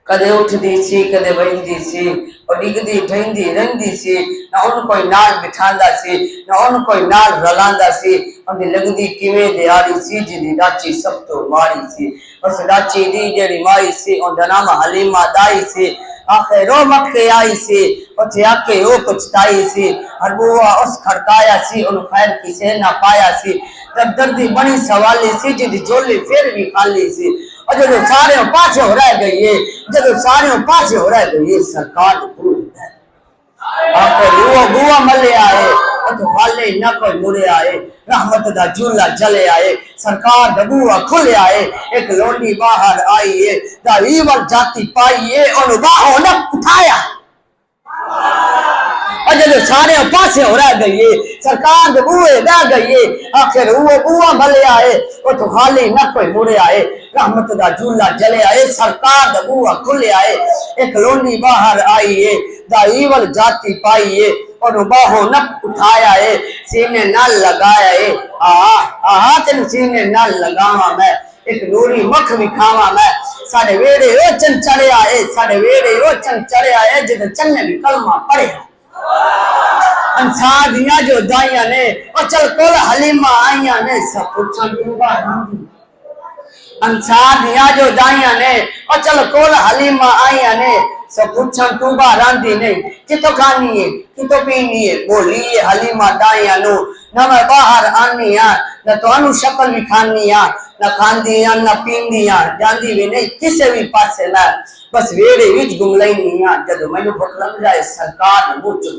कदे उठदी सी कदे बहिंदी सी और डिगदी ढहिंदी रहिंदी सी ना उन कोई नाल बिठांदा सी ना उन कोई नाल रलांदा सी उन लगदी किवें दिहाड़ी सी जिदी राची सब तो माड़ी सी उस राची दी जेड़ी माई सी उनदा नाम हलीमा दाई सी आखिर रो मक्के आई सी उथे आके ओ पछताई सी हर बुआ उस खड़काया सी उन खैर किसे ना पाया सी तब दर्दी बड़ी सवाली सी जिदी झोली फिर भी खाली सी और जो सारे पासे हो रह गई है जब सारे पासे हो रह गई है सरकार भूल है आखिर वो बुआ मले आए तो हाले न कोई मुड़े आए रहमत दा झूला जले आए सरकार दा बुआ खुले आए एक लोंडी बाहर आई है दा ईवल जाति पाई है और बाहों न उठाया जो सारे पासे हो रह गई है सरकार बुए दा गई है आखिर वो बुआ भले आए वो तो खाली न कोई मुड़े आए रहमत दा झूला जले आए सरकार दा बुआ खुले आए एक लोंडी बाहर आई है दा ईवल जाति पाई है और बाहों न उठाया है सीने न लगाया है आ तेन सीने न लगावा मैं एक नूरी मख भी खावा मैं साडे वेड़े ओ चन चढ़िया है साडे वेड़े ओ चन चढ़िया है जिद चन्ने भी कलमा पढ़िया अंसार दिया जो दाइया ने और चल कोल हलीमा आइया ने सब पुछन दूंगा अंसार दिया जो दाइया ने और चल कोल हलीमा आइया ने सब पुछन तूबा रांधी ने कितो खानी है कितो पीनी है बोली है हलीमा दाइया नु ना मैं बाहर आनी है न तो अनु शक्ल भी खानी है न खांदी है न पींदी है जांदी भी नहीं किसे भी पासे ना बस वेड़े विच घुम लेनी है जब मैंने भूख लग जाए सरकार ने मुंह चुम